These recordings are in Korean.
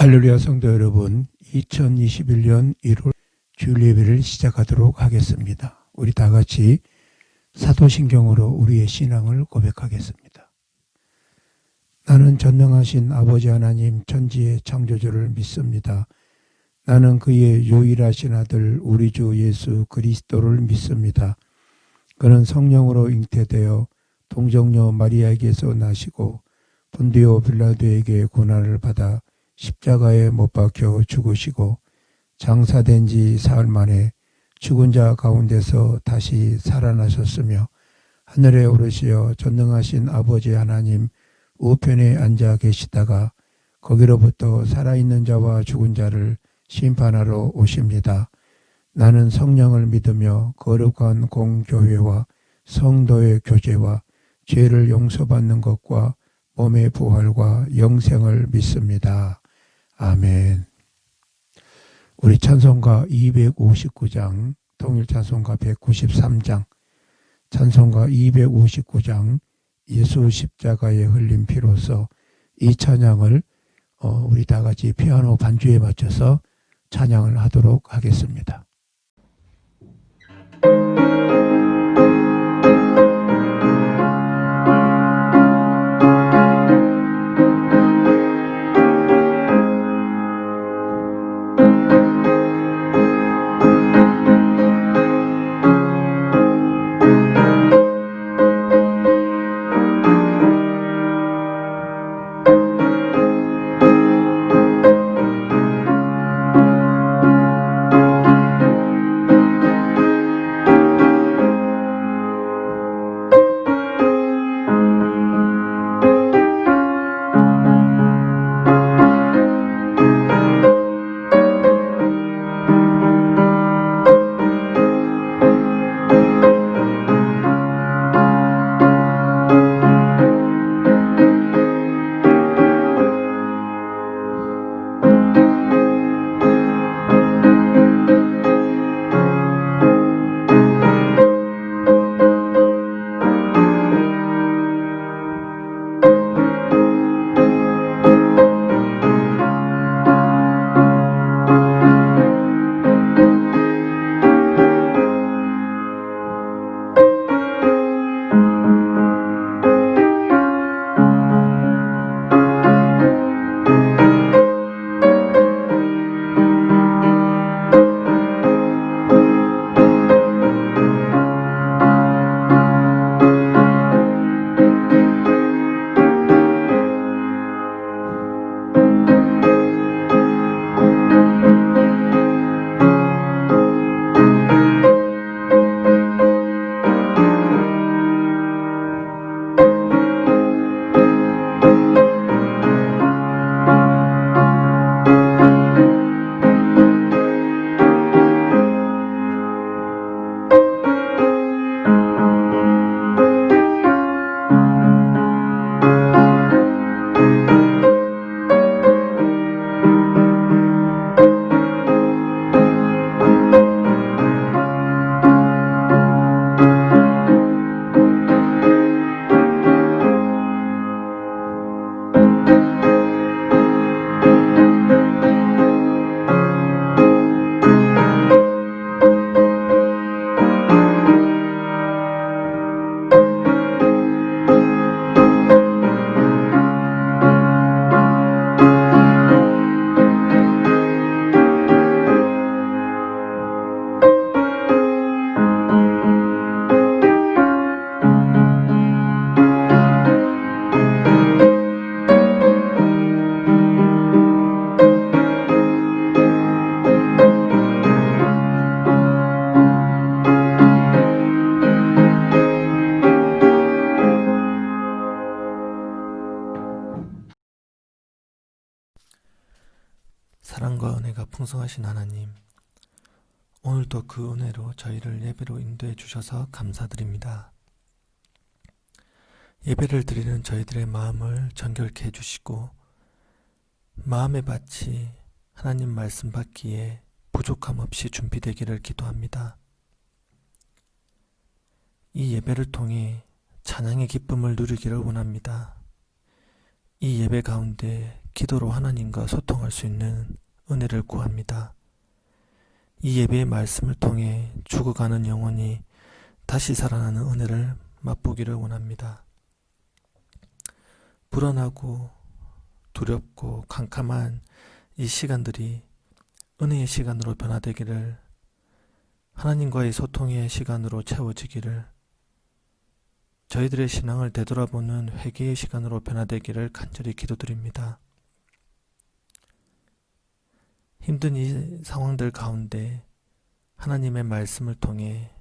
할렐루야 성도 여러분, 2021년 1월 주일 예배를 시작하도록 하겠습니다. 우리 다 같이 사도신경으로 우리의 신앙을 고백하겠습니다. 나는 전능하신 아버지 하나님 천지의 창조주를 믿습니다. 나는 그의 유일하신 아들 우리 주 예수 그리스도를 믿습니다. 그는 성령으로 잉태되어 동정녀 마리아에게서 나시고 본디오 빌라도에게 고난을 받아 십자가에 못 박혀 죽으시고 장사된 지 사흘 만에 죽은 자 가운데서 다시 살아나셨으며 하늘에 오르시어 전능하신 아버지 하나님 우편에 앉아 계시다가 거기로부터 살아있는 자와 죽은 자를 심판하러 오십니다. 나는 성령을 믿으며 거룩한 공교회와 성도의 교제와 죄를 용서받는 것과 몸의 부활과 영생을 믿습니다. 아멘. 우리 찬송가 259장, 통일 찬송가 193장, 찬송가 259장 예수 십자가에 흘린 피로서 이 찬양을 우리 다 같이 피아노 반주에 맞춰서 찬양을 하도록 하겠습니다. 사랑과 은혜가 풍성하신 하나님, 오늘도 그 은혜로 저희를 예배로 인도해 주셔서 감사드립니다. 예배를 드리는 저희들의 마음을 정결케 해주시고 마음의 밭이 하나님 말씀 받기에 부족함 없이 준비되기를 기도합니다. 이 예배를 통해 찬양의 기쁨을 누리기를 원합니다. 이 예배 가운데 기도로 하나님과 소통할 수 있는 은혜를 구합니다. 이 예배의 말씀을 통해 죽어가는 영혼이 다시 살아나는 은혜를 맛보기를 원합니다. 불안하고 두렵고 캄캄한 이 시간들이 은혜의 시간으로 변화되기를, 하나님과의 소통의 시간으로 채워지기를, 저희들의 신앙을 되돌아보는 회개의 시간으로 변화되기를 간절히 기도드립니다. 힘든 이 상황들 가운데 하나님의 말씀을 통해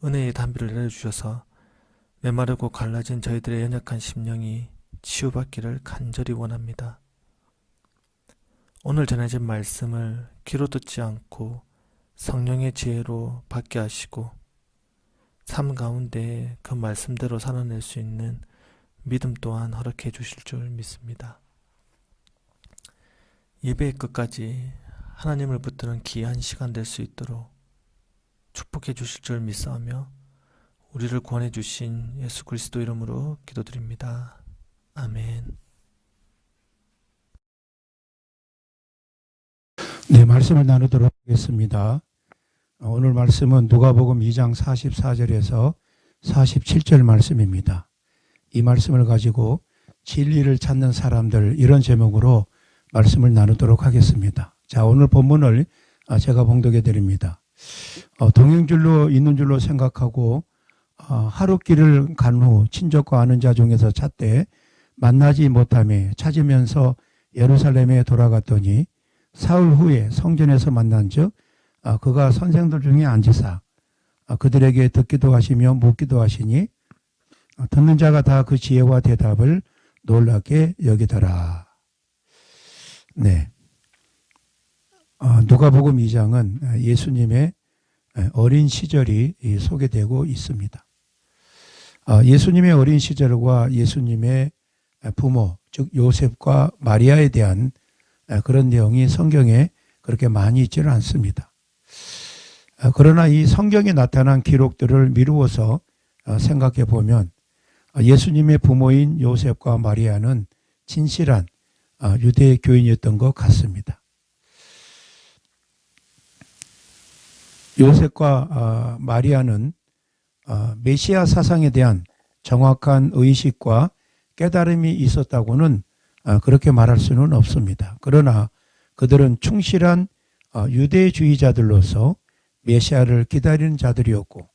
은혜의 단비를 내려주셔서 메마르고 갈라진 저희들의 연약한 심령이 치유받기를 간절히 원합니다. 오늘 전해진 말씀을 귀로 듣지 않고 성령의 지혜로 받게 하시고 삶 가운데 그 말씀대로 살아낼 수 있는 믿음 또한 허락해 주실 줄 믿습니다. 예배의 끝까지 하나님을 붙드는 귀한 시간 될 수 있도록 축복해 주실 줄 믿사오며 우리를 구원해 주신 예수 그리스도 이름으로 기도드립니다. 아멘. 네, 말씀을 나누도록 하겠습니다. 오늘 말씀은 누가복음 2장 44절에서 47절 말씀입니다. 이 말씀을 가지고 진리를 찾는 사람들, 이런 제목으로 말씀을 나누도록 하겠습니다. 자, 오늘 본문을 제가 봉독해 드립니다. 동행줄로 있는 줄로 생각하고 하루 길을 간 후 친족과 아는 자 중에서 찾되 만나지 못하며 찾으면서 예루살렘에 돌아갔더니 사흘 후에 성전에서 만난즉 그가 선생들 중에 앉으사 그들에게 듣기도 하시며 묻기도 하시니 듣는 자가 다 그 지혜와 대답을 놀랍게 여기더라. 네, 누가복음 2장은 예수님의 어린 시절이 소개되고 있습니다. 예수님의 어린 시절과 예수님의 부모, 즉 요셉과 마리아에 대한 그런 내용이 성경에 그렇게 많이 있지는 않습니다. 그러나 이 성경에 나타난 기록들을 미루어서 생각해 보면 예수님의 부모인 요셉과 마리아는 진실한 유대 교인이었던 것 같습니다. 요셉과 마리아는 메시아 사상에 대한 정확한 의식과 깨달음이 있었다고는 그렇게 말할 수는 없습니다. 그러나 그들은 충실한 유대주의자들로서 메시아를 기다리는 자들이었고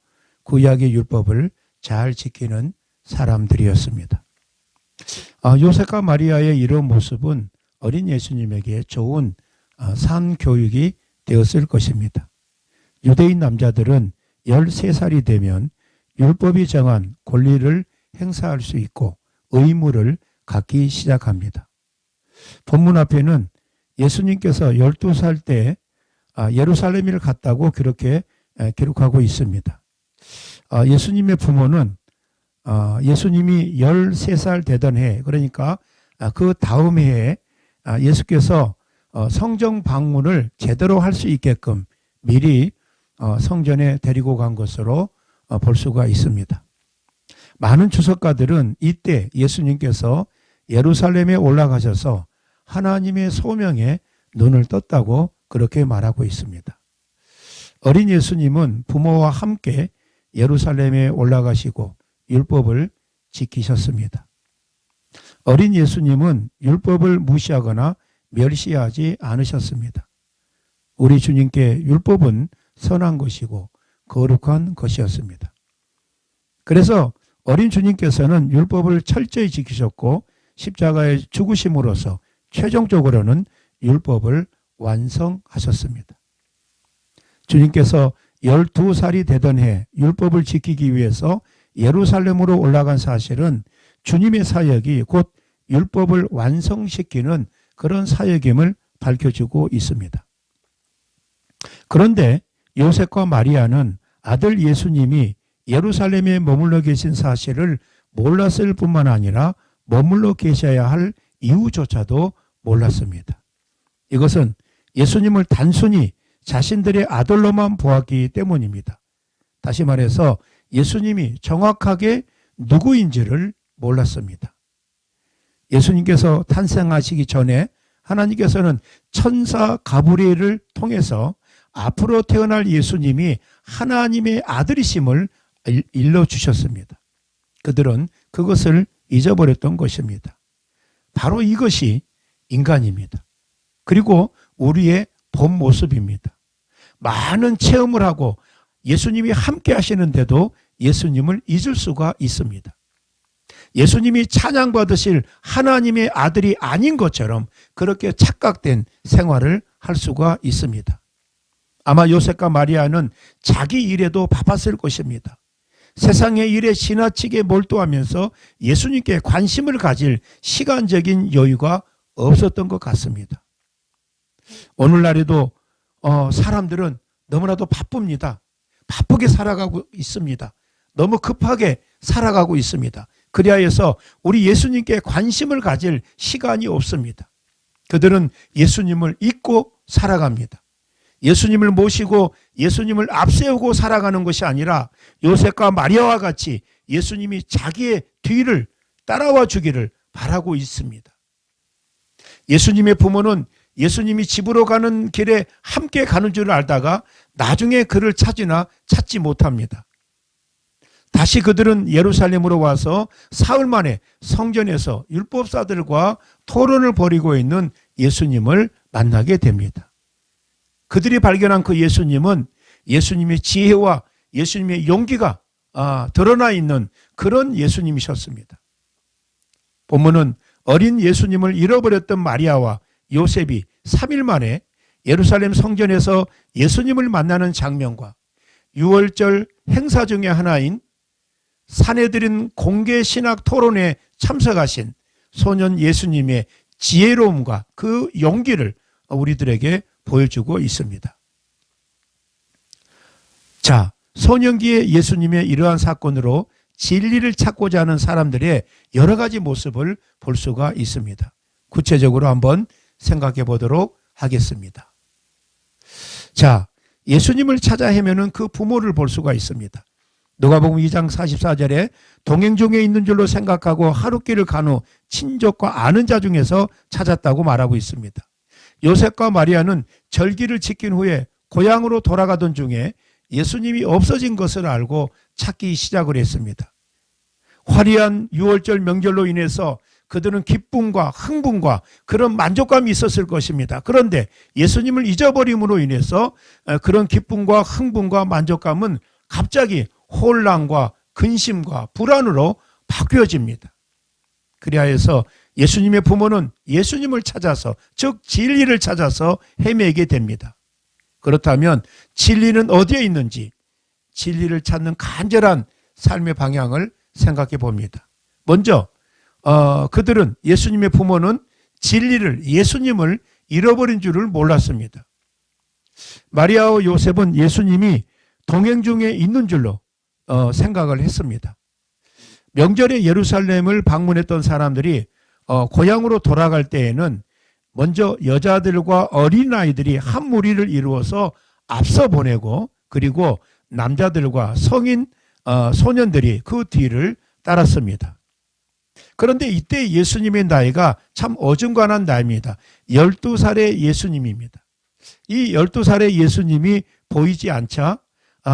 구약의 율법을 잘 지키는 사람들이었습니다. 요셉과 마리아의 이런 모습은 어린 예수님에게 좋은 산 교육이 되었을 것입니다. 유대인 남자들은 13살이 되면 율법이 정한 권리를 행사할 수 있고 의무를 갖기 시작합니다. 본문 앞에는 예수님께서 12살 때 예루살렘을 갔다고 그렇게 기록하고 있습니다. 예수님의 부모는 예수님이 13살 되던 해, 그러니까 그 다음 해에 예수께서 성정 방문을 제대로 할 수 있게끔 미리 성전에 데리고 간 것으로 볼 수가 있습니다. 많은 주석가들은 이때 예수님께서 예루살렘에 올라가셔서 하나님의 소명에 눈을 떴다고 그렇게 말하고 있습니다. 어린 예수님은 부모와 함께 예루살렘에 올라가시고 율법을 지키셨습니다. 어린 예수님은 율법을 무시하거나 멸시하지 않으셨습니다. 우리 주님께 율법은 선한 것이고 거룩한 것이었습니다. 그래서 어린 주님께서는 율법을 철저히 지키셨고 십자가에 죽으심으로써 최종적으로는 율법을 완성하셨습니다. 주님께서 12살이 되던 해 율법을 지키기 위해서 예루살렘으로 올라간 사실은 주님의 사역이 곧 율법을 완성시키는 그런 사역임을 밝혀주고 있습니다. 그런데 요셉과 마리아는 아들 예수님이 예루살렘에 머물러 계신 사실을 몰랐을 뿐만 아니라 머물러 계셔야 할 이유조차도 몰랐습니다. 이것은 예수님을 단순히 자신들의 아들로만 보았기 때문입니다. 다시 말해서 예수님이 정확하게 누구인지를 몰랐습니다. 예수님께서 탄생하시기 전에 하나님께서는 천사 가브리엘을 통해서 앞으로 태어날 예수님이 하나님의 아들이심을 일러주셨습니다. 그들은 그것을 잊어버렸던 것입니다. 바로 이것이 인간입니다. 그리고 우리의 본 모습입니다. 많은 체험을 하고 예수님이 함께 하시는데도 예수님을 잊을 수가 있습니다. 예수님이 찬양받으실 하나님의 아들이 아닌 것처럼 그렇게 착각된 생활을 할 수가 있습니다. 아마 요셉과 마리아는 자기 일에도 바빴을 것입니다. 세상의 일에 지나치게 몰두하면서 예수님께 관심을 가질 시간적인 여유가 없었던 것 같습니다. 오늘날에도 사람들은 너무나도 바쁩니다. 바쁘게 살아가고 있습니다. 너무 급하게 살아가고 있습니다. 그리하여서 우리 예수님께 관심을 가질 시간이 없습니다. 그들은 예수님을 잊고 살아갑니다. 예수님을 모시고 예수님을 앞세우고 살아가는 것이 아니라 요셉과 마리아와 같이 예수님이 자기의 뒤를 따라와 주기를 바라고 있습니다. 예수님의 부모는 예수님이 집으로 가는 길에 함께 가는 줄 알다가 나중에 그를 찾으나 찾지 못합니다. 다시 그들은 예루살렘으로 와서 사흘 만에 성전에서 율법사들과 토론을 벌이고 있는 예수님을 만나게 됩니다. 그들이 발견한 그 예수님은 예수님의 지혜와 예수님의 용기가 드러나 있는 그런 예수님이셨습니다. 본문은 어린 예수님을 잃어버렸던 마리아와 요셉이 3일 만에 예루살렘 성전에서 예수님을 만나는 장면과 6월절 행사 중의 하나인 사내들인 공개 신학 토론에 참석하신 소년 예수님의 지혜로움과 그 용기를 우리들에게 보여주고 있습니다. 자, 소년기의 예수님의 이러한 사건으로 진리를 찾고자 하는 사람들의 여러 가지 모습을 볼 수가 있습니다. 구체적으로 한번 생각해 보도록 하겠습니다. 자, 예수님을 찾아 헤매는 그 부모를 볼 수가 있습니다. 누가복음 2장 44절에 동행 중에 있는 줄로 생각하고 하룻길을 간 후 친족과 아는 자 중에서 찾았다고 말하고 있습니다. 요셉과 마리아는 절기를 지킨 후에 고향으로 돌아가던 중에 예수님이 없어진 것을 알고 찾기 시작을 했습니다. 화려한 6월절 명절로 인해서 그들은 기쁨과 흥분과 그런 만족감이 있었을 것입니다. 그런데 예수님을 잊어버림으로 인해서 그런 기쁨과 흥분과 만족감은 갑자기 혼란과 근심과 불안으로 바뀌어집니다. 그리하여서 예수님의 부모는 예수님을 찾아서, 즉 진리를 찾아서 헤매게 됩니다. 그렇다면 진리는 어디에 있는지 진리를 찾는 간절한 삶의 방향을 생각해 봅니다. 먼저 그들은, 예수님의 부모는 진리를, 예수님을 잃어버린 줄을 몰랐습니다. 마리아와 요셉은 예수님이 동행 중에 있는 줄로 생각을 했습니다. 명절에 예루살렘을 방문했던 사람들이 고향으로 돌아갈 때에는 먼저 여자들과 어린아이들이 한 무리를 이루어서 앞서 보내고, 그리고 남자들과 성인 소년들이 그 뒤를 따랐습니다. 그런데 이때 예수님의 나이가 참 어중간한 나이입니다. 12살의 예수님입니다. 이 12살의 예수님이 보이지 않자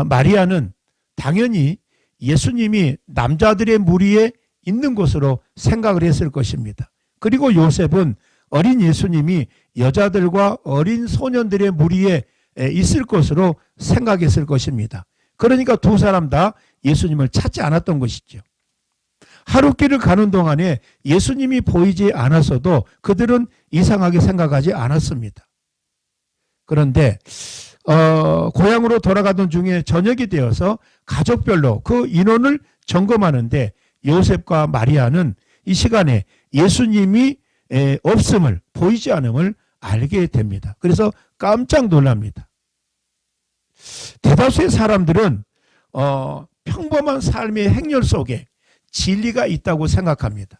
마리아는 당연히 예수님이 남자들의 무리에 있는 것으로 생각을 했을 것입니다. 그리고 요셉은 어린 예수님이 여자들과 어린 소년들의 무리에 있을 것으로 생각했을 것입니다. 그러니까 두 사람 다 예수님을 찾지 않았던 것이죠. 하룻길을 가는 동안에 예수님이 보이지 않았어도 그들은 이상하게 생각하지 않았습니다. 그런데 고향으로 돌아가던 중에 저녁이 되어서 가족별로 그 인원을 점검하는데 요셉과 마리아는 이 시간에 예수님이 없음을, 보이지 않음을 알게 됩니다. 그래서 깜짝 놀랍니다. 대다수의 사람들은 평범한 삶의 행렬 속에 진리가 있다고 생각합니다.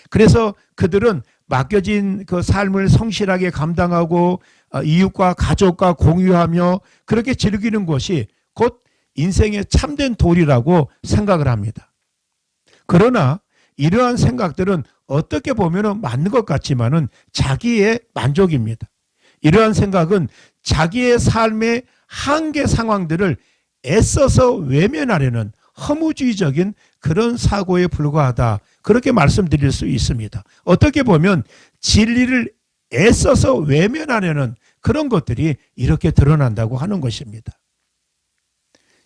그래서 그들은 맡겨진 그 삶을 성실하게 감당하고 이웃과 가족과 공유하며 그렇게 즐기는 것이 곧 인생의 참된 도리라고 생각을 합니다. 그러나 이러한 생각들은 어떻게 보면 맞는 것 같지만은 자기의 만족입니다. 이러한 생각은 자기의 삶의 한계 상황들을 애써서 외면하려는 허무주의적인 그런 사고에 불과하다. 그렇게 말씀드릴 수 있습니다. 어떻게 보면 진리를 애써서 외면하려는 그런 것들이 이렇게 드러난다고 하는 것입니다.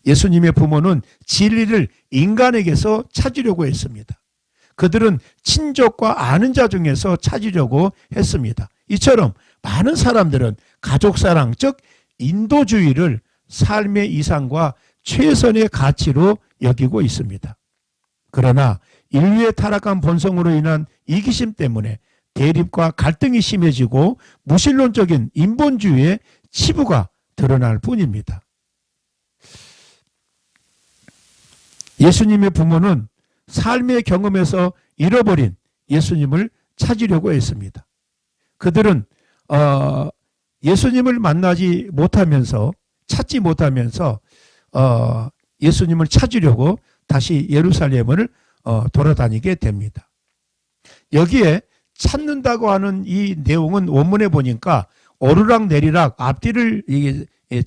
예수님의 부모는 진리를 인간에게서 찾으려고 했습니다. 그들은 친족과 아는 자 중에서 찾으려고 했습니다. 이처럼 많은 사람들은 가족사랑, 즉 인도주의를 삶의 이상과 최선의 가치로 여기고 있습니다. 그러나 인류의 타락한 본성으로 인한 이기심 때문에 대립과 갈등이 심해지고 무신론적인 인본주의의 치부가 드러날 뿐입니다. 예수님의 부모는 삶의 경험에서 잃어버린 예수님을 찾으려고 했습니다. 그들은 예수님을 만나지 못하면서 찾지 못하면서 예수님을 찾으려고 다시 예루살렘을 돌아다니게 됩니다. 여기에 찾는다고 하는 이 내용은 원문에 보니까 오르락내리락 앞뒤를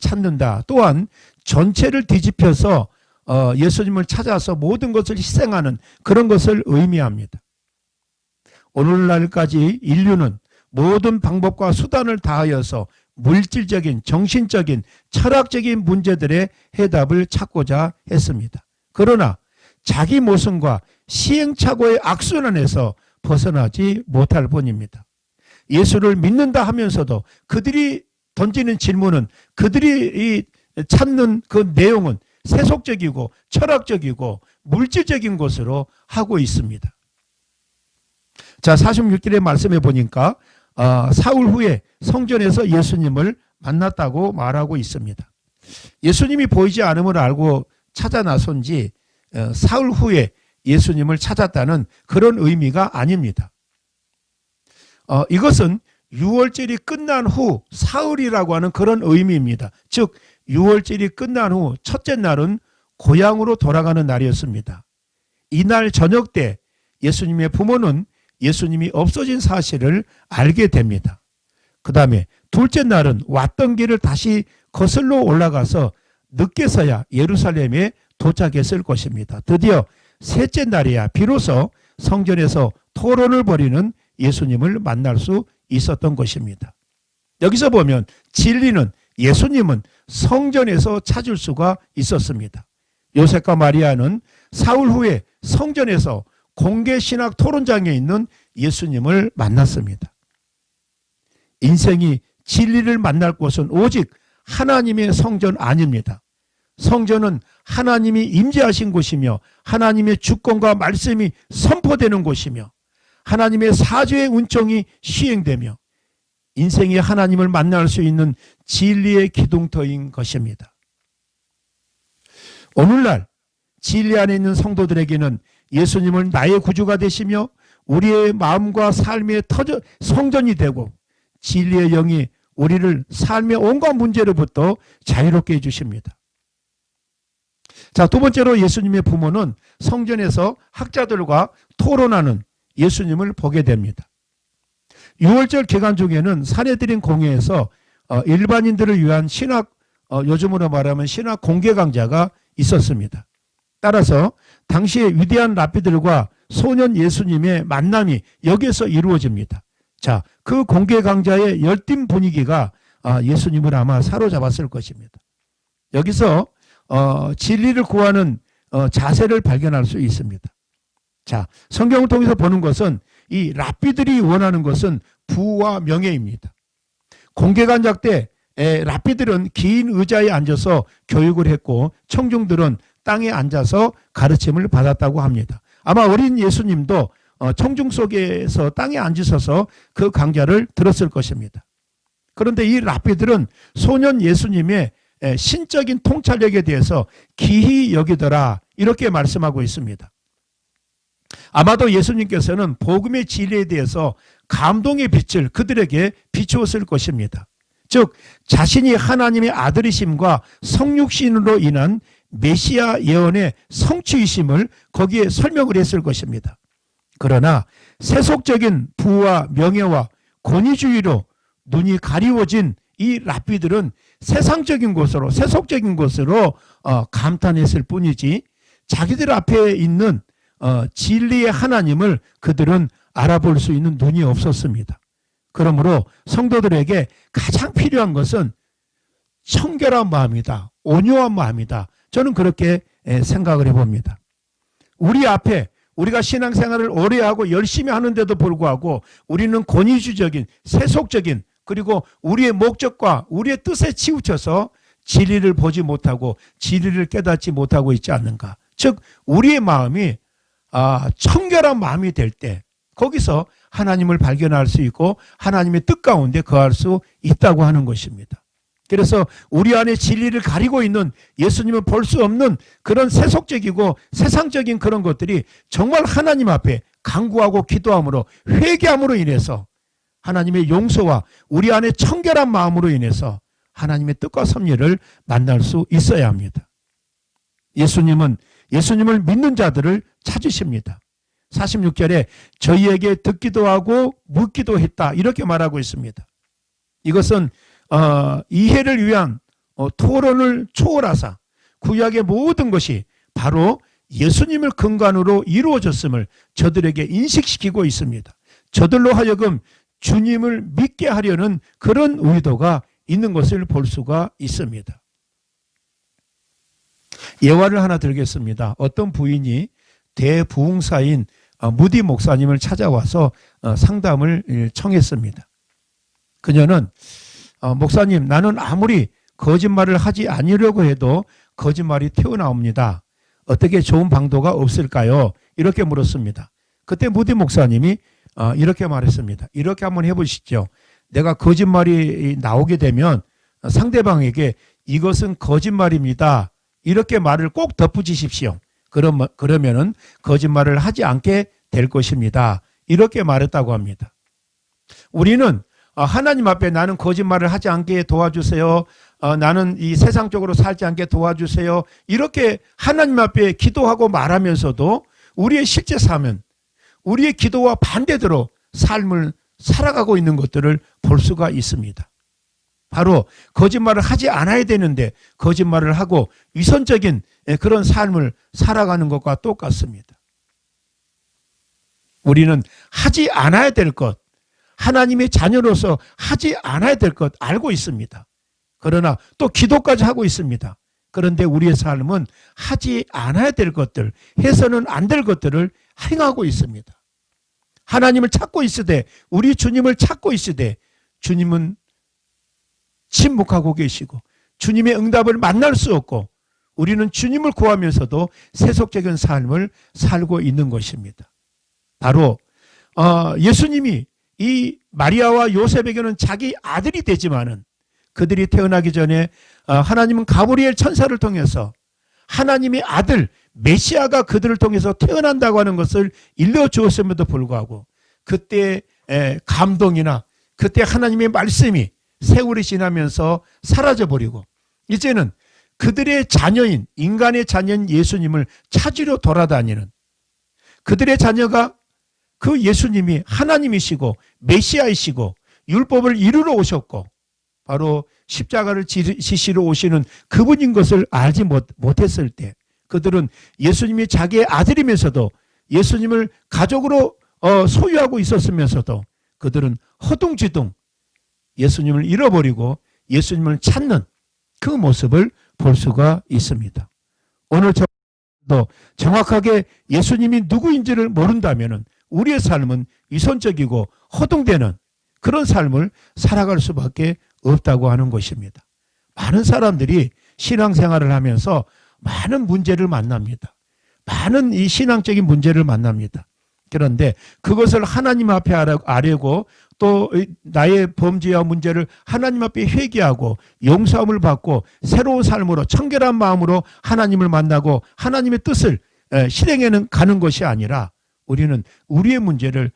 찾는다. 또한 전체를 뒤집혀서 예수님을 찾아서 모든 것을 희생하는 그런 것을 의미합니다. 오늘날까지 인류는 모든 방법과 수단을 다하여서 물질적인, 정신적인, 철학적인 문제들의 해답을 찾고자 했습니다. 그러나 자기 모순과 시행착오의 악순환에서 벗어나지 못할 뿐입니다. 예수를 믿는다 하면서도 그들이 던지는 질문은, 그들이 찾는 그 내용은 세속적이고 철학적이고 물질적인 것으로 하고 있습니다. 자, 46절의 말씀에 보니까 사흘 후에 성전에서 예수님을 만났다고 말하고 있습니다. 예수님이 보이지 않음을 알고 찾아 나선지 사흘 후에 예수님을 찾았다는 그런 의미가 아닙니다. 이것은 유월절이 끝난 후 사흘이라고 하는 그런 의미입니다. 즉 유월절이 끝난 후 첫째 날은 고향으로 돌아가는 날이었습니다. 이날 저녁 때 예수님의 부모는 예수님이 없어진 사실을 알게 됩니다. 그 다음에 둘째 날은 왔던 길을 다시 거슬러 올라가서 늦게서야 예루살렘에 도착했을 것입니다. 드디어 셋째 날이야 비로소 성전에서 토론을 벌이는 예수님을 만날 수 있었던 것입니다. 여기서 보면 진리는, 예수님은 성전에서 찾을 수가 있었습니다. 요셉과 마리아는 사흘 후에 성전에서 공개 신학 토론장에 있는 예수님을 만났습니다. 인생이 진리를 만날 곳은 오직 하나님의 성전 아닙니다. 성전은 하나님이 임재하신 곳이며 하나님의 주권과 말씀이 선포되는 곳이며 하나님의 사죄의 은총이 시행되며 인생이 하나님을 만날 수 있는 진리의 기둥터인 것입니다. 오늘날 진리 안에 있는 성도들에게는 예수님을 나의 구주가 되시며 우리의 마음과 삶의 성전이 되고 진리의 영이 우리를 삶의 온갖 문제로부터 자유롭게 해주십니다. 자, 두 번째로 예수님의 부모는 성전에서 학자들과 토론하는 예수님을 보게 됩니다. 6월절 기간 중에는 산헤드린 공회에서 일반인들을 위한 신학, 요즘으로 말하면 신학 공개 강좌가 있었습니다. 따라서 당시의 위대한 랍비들과 소년 예수님의 만남이 여기에서 이루어집니다. 자, 그 공개 강좌의 열띤 분위기가 예수님을 아마 사로잡았을 것입니다. 여기서 진리를 구하는 자세를 발견할 수 있습니다. 자, 성경을 통해서 보는 것은 이 랍비들이 원하는 것은 부와 명예입니다. 공개 강좌 때 랍비들은 긴 의자에 앉아서 교육을 했고 청중들은 땅에 앉아서 가르침을 받았다고 합니다. 아마 어린 예수님도 청중 속에서 땅에 앉으셔서 그 강좌를 들었을 것입니다. 그런데 이 랍비들은 소년 예수님의 신적인 통찰력에 대해서 기히 여기더라, 이렇게 말씀하고 있습니다. 아마도 예수님께서는 복음의 진리에 대해서 감동의 빛을 그들에게 비추었을 것입니다. 즉 자신이 하나님의 아들이심과 성육신으로 인한 메시아 예언의 성취이심을 거기에 설명을 했을 것입니다. 그러나 세속적인 부와 명예와 권위주의로 눈이 가리워진 이 랍비들은 세상적인 것으로, 세속적인 것으로 감탄했을 뿐이지 자기들 앞에 있는 진리의 하나님을 그들은 알아볼 수 있는 눈이 없었습니다. 그러므로 성도들에게 가장 필요한 것은 청결한 마음이다. 온유한 마음이다. 저는 그렇게 생각을 해봅니다. 우리 앞에 우리가 신앙생활을 오래 하고 열심히 하는데도 불구하고 우리는 권위주의적인, 세속적인, 그리고 우리의 목적과 우리의 뜻에 치우쳐서 진리를 보지 못하고 진리를 깨닫지 못하고 있지 않는가. 즉 우리의 마음이 청결한 마음이 될 때 거기서 하나님을 발견할 수 있고 하나님의 뜻 가운데 거할 수 있다고 하는 것입니다. 그래서 우리 안에 진리를 가리고 있는, 예수님을 볼 수 없는 그런 세속적이고 세상적인 그런 것들이 정말 하나님 앞에 간구하고 기도함으로, 회개함으로 인해서 하나님의 용서와 우리 안에 청결한 마음으로 인해서 하나님의 뜻과 섭리를 만날 수 있어야 합니다. 예수님은 예수님을 믿는 자들을 찾으십니다. 46절에 저희에게 듣기도 하고 묻기도 했다, 이렇게 말하고 있습니다. 이것은 이해를 위한 토론을 초월하사 구약의 모든 것이 바로 예수님을 근간으로 이루어졌음을 저들에게 인식시키고 있습니다. 저들로 하여금 주님을 믿게 하려는 그런 의도가 있는 것을 볼 수가 있습니다. 예화를 하나 들겠습니다. 어떤 부인이 대부흥사인 무디 목사님을 찾아와서 상담을 청했습니다. 그녀는 목사님, 나는 아무리 거짓말을 하지 않으려고 해도 거짓말이 튀어나옵니다. 어떻게 좋은 방도가 없을까요? 이렇게 물었습니다. 그때 무디 목사님이 이렇게 말했습니다. 이렇게 한번 해보시죠. 내가 거짓말이 나오게 되면 상대방에게 이것은 거짓말입니다, 이렇게 말을 꼭 덧붙이십시오. 그러면은 거짓말을 하지 않게 될 것입니다. 이렇게 말했다고 합니다. 우리는 하나님 앞에 나는 거짓말을 하지 않게 도와주세요. 나는 이 세상적으로 살지 않게 도와주세요. 이렇게 하나님 앞에 기도하고 말하면서도 우리의 실제 삶은 우리의 기도와 반대대로 삶을 살아가고 있는 것들을 볼 수가 있습니다. 바로 거짓말을 하지 않아야 되는데 거짓말을 하고 위선적인 그런 삶을 살아가는 것과 똑같습니다. 우리는 하지 않아야 될 것, 하나님의 자녀로서 하지 않아야 될 것 알고 있습니다. 그러나 또 기도까지 하고 있습니다. 그런데 우리의 삶은 하지 않아야 될 것들, 해서는 안 될 것들을 행하고 있습니다. 하나님을 찾고 있으되, 우리 주님을 찾고 있으되 주님은 침묵하고 계시고 주님의 응답을 만날 수 없고 우리는 주님을 구하면서도 세속적인 삶을 살고 있는 것입니다. 바로 예수님이 이 마리아와 요셉에게는 자기 아들이 되지만은 그들이 태어나기 전에 하나님은 가브리엘 천사를 통해서 하나님의 아들 메시아가 그들을 통해서 태어난다고 하는 것을 일러주었음에도 불구하고 그때 감동이나 그때 하나님의 말씀이 세월이 지나면서 사라져버리고 이제는 그들의 자녀인, 인간의 자녀인 예수님을 찾으려 돌아다니는, 그들의 자녀가 그 예수님이 하나님이시고 메시아이시고 율법을 이루러 오셨고 바로 십자가를 지시러 오시는 그분인 것을 알지 못했을 때 그들은 예수님이 자기의 아들이면서도 예수님을 가족으로 소유하고 있었으면서도 그들은 허둥지둥 예수님을 잃어버리고 예수님을 찾는 그 모습을 볼 수가 있습니다. 오늘 저도 정확하게 예수님이 누구인지를 모른다면 우리의 삶은 위선적이고 허둥대는 그런 삶을 살아갈 수밖에 없다고 하는 것입니다. 많은 사람들이 신앙생활을 하면서 많은 문제를 만납니다. 많은 이 신앙적인 문제를 만납니다. 그런데 그것을 하나님 앞에 아뢰고 또 나의 범죄와 문제를 하나님 앞에 회개하고 용서함을 받고 새로운 삶으로 청결한 마음으로 하나님을 만나고 하나님의 뜻을 실행해 가는 것이 아니라 우리는 우리의 문제를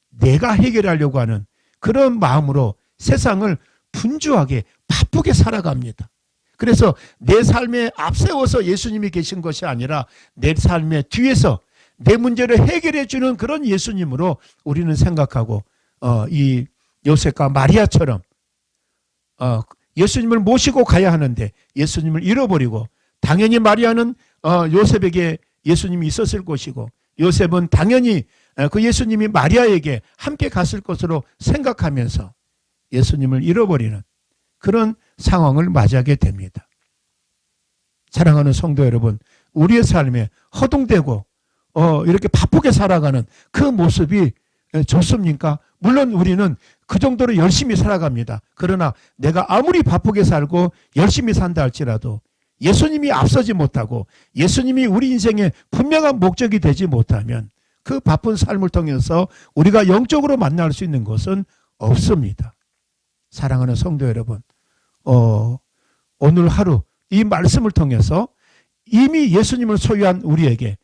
내가 해결하려고 하는 그런 마음으로 세상을 분주하게 바쁘게 살아갑니다. 그래서 내 삶에 앞세워서 예수님이 계신 것이 아니라 내 삶의 뒤에서 내 문제를 해결해 주는 그런 예수님으로 우리는 생각하고 이 요셉과 마리아처럼 예수님을 모시고 가야 하는데 예수님을 잃어버리고, 당연히 마리아는 요셉에게 예수님이 있었을 것이고, 요셉은 당연히 그 예수님이 마리아에게 함께 갔을 것으로 생각하면서 예수님을 잃어버리는 그런 상황을 맞이하게 됩니다. 사랑하는 성도 여러분, 우리의 삶에 허둥대고 이렇게 바쁘게 살아가는 그 모습이 좋습니까? 물론 우리는 그 정도로 열심히 살아갑니다. 그러나 내가 아무리 바쁘게 살고 열심히 산다 할지라도 예수님이 앞서지 못하고 예수님이 우리 인생의 분명한 목적이 되지 못하면 그 바쁜 삶을 통해서 우리가 영적으로 만날 수 있는 것은 없습니다. 사랑하는 성도 여러분, 오늘 하루 이 말씀을 통해서 이미 예수님을 소유한 우리에게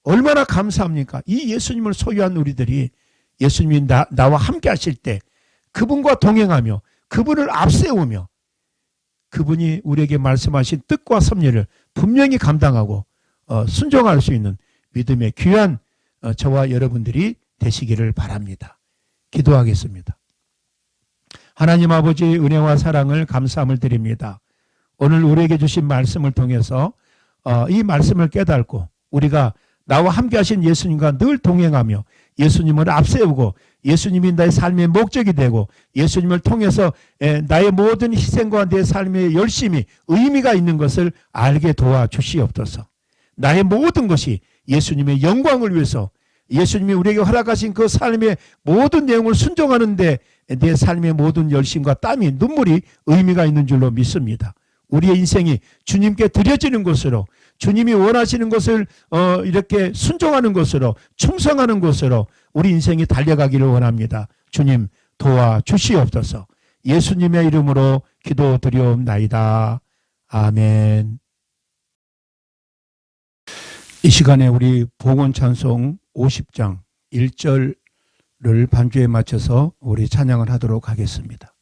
얼마나 감사합니까? 이 예수님을 소유한 우리들이 예수님이 나와 함께 하실 때 그분과 동행하며 그분을 앞세우며 그분이 우리에게 말씀하신 뜻과 섭리를 분명히 감당하고 순종할 수 있는 믿음의 귀한 저와 여러분들이 되시기를 바랍니다. 기도하겠습니다. 하나님 아버지의 은혜와 사랑을 감사함을 드립니다. 오늘 우리에게 주신 말씀을 통해서 이 말씀을 깨닫고 우리가 나와 함께 하신 예수님과 늘 동행하며 예수님을 앞세우고 예수님이 나의 삶의 목적이 되고 예수님을 통해서 나의 모든 희생과 내 삶의 열심이 의미가 있는 것을 알게 도와주시옵소서. 나의 모든 것이 예수님의 영광을 위해서 예수님이 우리에게 허락하신 그 삶의 모든 내용을 순종하는데 내 삶의 모든 열심과 땀이 눈물이 의미가 있는 줄로 믿습니다. 우리의 인생이 주님께 드려지는 것으로 주님이 원하시는 것을 이렇게 순종하는 것으로 충성하는 것으로 우리 인생이 달려가기를 원합니다. 주님 도와주시옵소서. 예수님의 이름으로 기도드리옵나이다. 아멘. 이 시간에 우리 봉헌 찬송 50장 1절을 반주에 맞춰서 우리 찬양을 하도록 하겠습니다.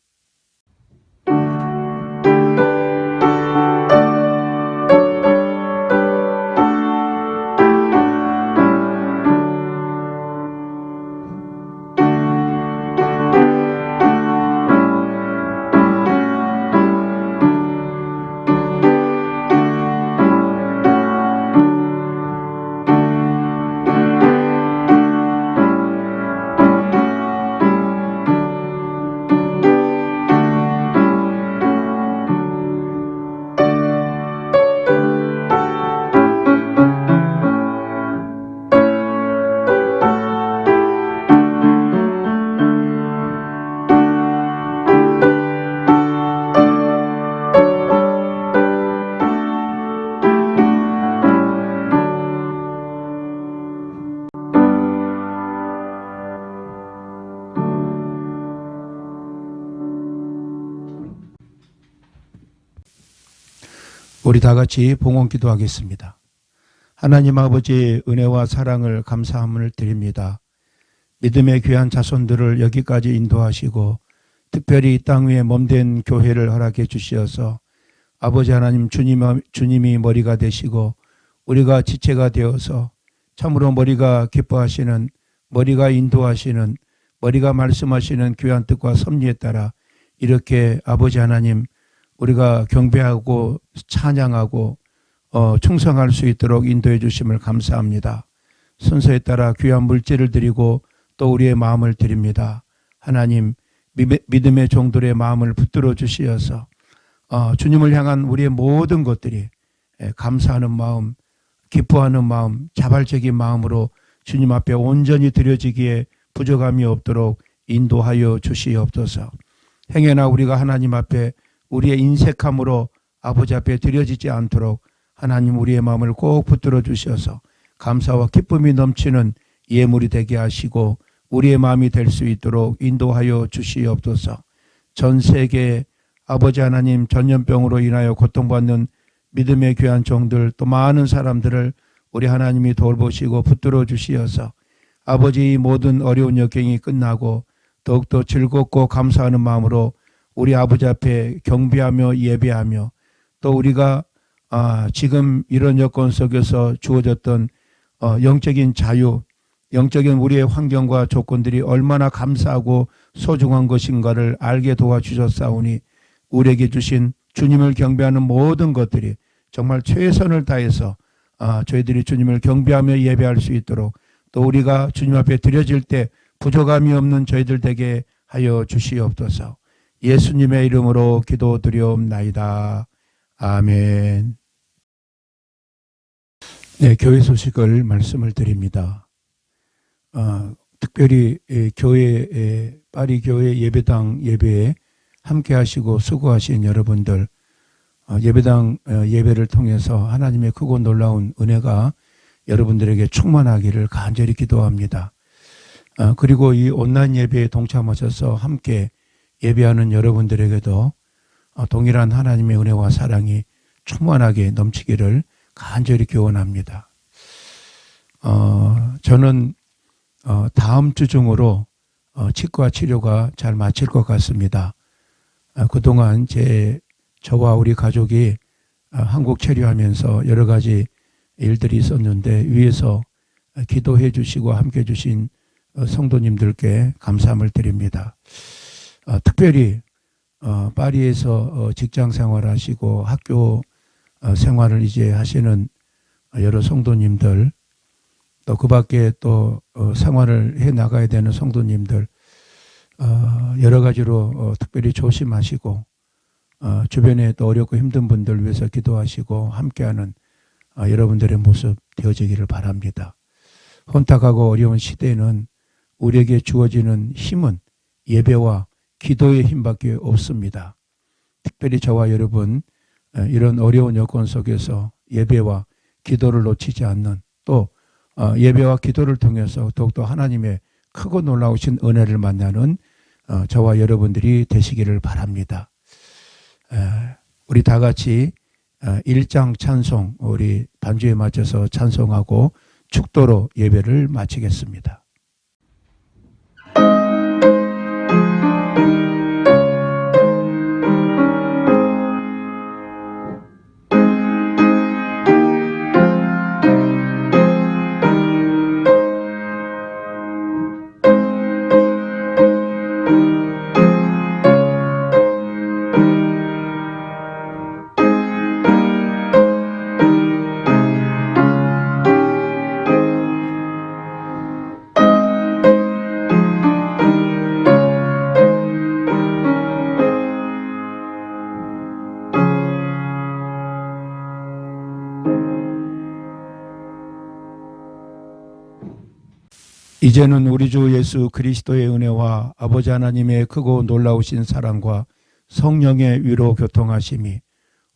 우리 다 같이 봉헌 기도하겠습니다. 하나님 아버지의 은혜와 사랑을 감사함을 드립니다. 믿음의 귀한 자손들을 여기까지 인도하시고 특별히 이 땅 위에 몸된 교회를 허락해 주시어서 아버지 하나님 주님이 머리가 되시고 우리가 지체가 되어서 참으로 머리가 기뻐하시는, 머리가 인도하시는, 머리가 말씀하시는 귀한 뜻과 섭리에 따라 이렇게 아버지 하나님 우리가 경배하고 찬양하고 충성할 수 있도록 인도해 주심을 감사합니다. 순서에 따라 귀한 물질을 드리고 또 우리의 마음을 드립니다. 하나님 믿음의 종들의 마음을 붙들어 주시어서 주님을 향한 우리의 모든 것들이 감사하는 마음, 기뻐하는 마음, 자발적인 마음으로 주님 앞에 온전히 드려지기에 부족함이 없도록 인도하여 주시옵소서. 행여나 우리가 하나님 앞에 우리의 인색함으로 아버지 앞에 드려지지 않도록 하나님 우리의 마음을 꼭 붙들어 주셔서 감사와 기쁨이 넘치는 예물이 되게 하시고 우리의 마음이 될 수 있도록 인도하여 주시옵소서. 전 세계 아버지 하나님 전염병으로 인하여 고통받는 믿음의 귀한 종들 또 많은 사람들을 우리 하나님이 돌보시고 붙들어 주시어서 아버지 이 모든 어려운 역경이 끝나고 더욱더 즐겁고 감사하는 마음으로 우리 아버지 앞에 경배하며 예배하며 또 우리가 지금 이런 여건 속에서 주어졌던 영적인 자유, 영적인 우리의 환경과 조건들이 얼마나 감사하고 소중한 것인가를 알게 도와주셨사오니 우리에게 주신 주님을 경배하는 모든 것들이 정말 최선을 다해서 저희들이 주님을 경배하며 예배할 수 있도록 또 우리가 주님 앞에 드려질 때 부족함이 없는 저희들 되게 하여 주시옵소서. 예수님의 이름으로 기도드리옵나이다. 아멘. 네, 교회 소식을 말씀을 드립니다. 특별히 파리 교회 예배당 예배에 함께 하시고 수고하신 여러분들, 예배당 예배를 통해서 하나님의 크고 놀라운 은혜가 여러분들에게 충만하기를 간절히 기도합니다. 그리고 이 온라인 예배에 동참하셔서 함께 예배하는 여러분들에게도 동일한 하나님의 은혜와 사랑이 충만하게 넘치기를 간절히 기원합니다. 저는 다음 주 중으로 치과 치료가 잘 마칠 것 같습니다. 그동안 저와 우리 가족이 한국 체류하면서 여러 가지 일들이 있었는데 위에서 기도해 주시고 함께 해 주신 성도님들께 감사함을 드립니다. 특별히 파리에서 직장 생활하시고 학교 생활을 이제 하시는 여러 성도님들, 또 그 밖에 또 생활을 해 나가야 되는 성도님들, 여러 가지로 특별히 조심하시고 주변에 또 어렵고 힘든 분들 위해서 기도하시고 함께하는 여러분들의 모습 되어지기를 바랍니다. 혼탁하고 어려운 시대에는 우리에게 주어지는 힘은 예배와 기도의 힘밖에 없습니다. 특별히 저와 여러분 이런 어려운 여건 속에서 예배와 기도를 놓치지 않는, 또 예배와 기도를 통해서 더욱더 하나님의 크고 놀라우신 은혜를 만나는 저와 여러분들이 되시기를 바랍니다. 우리 다 같이 1장 찬송, 우리 반주에 맞춰서 찬송하고 축도로 예배를 마치겠습니다. 이제는 우리 주 예수 그리스도의 은혜와 아버지 하나님의 크고 놀라우신 사랑과 성령의 위로 교통하심이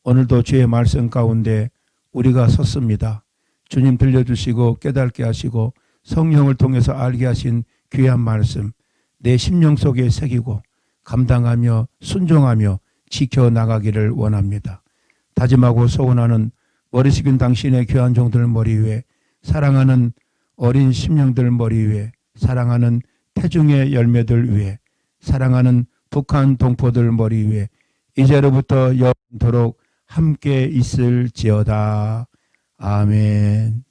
오늘도 주의 말씀 가운데 우리가 섰습니다. 주님 들려주시고 깨닫게 하시고 성령을 통해서 알게 하신 귀한 말씀 내 심령 속에 새기고 감당하며 순종하며 지켜나가기를 원합니다. 다짐하고 소원하는 머리 숙인 당신의 귀한 종들 머리 위에, 사랑하는 어린 심령들 머리 위에, 사랑하는 태중의 열매들 위에, 사랑하는 북한 동포들 머리 위에 이제로부터 영원토록 함께 있을지어다. 아멘.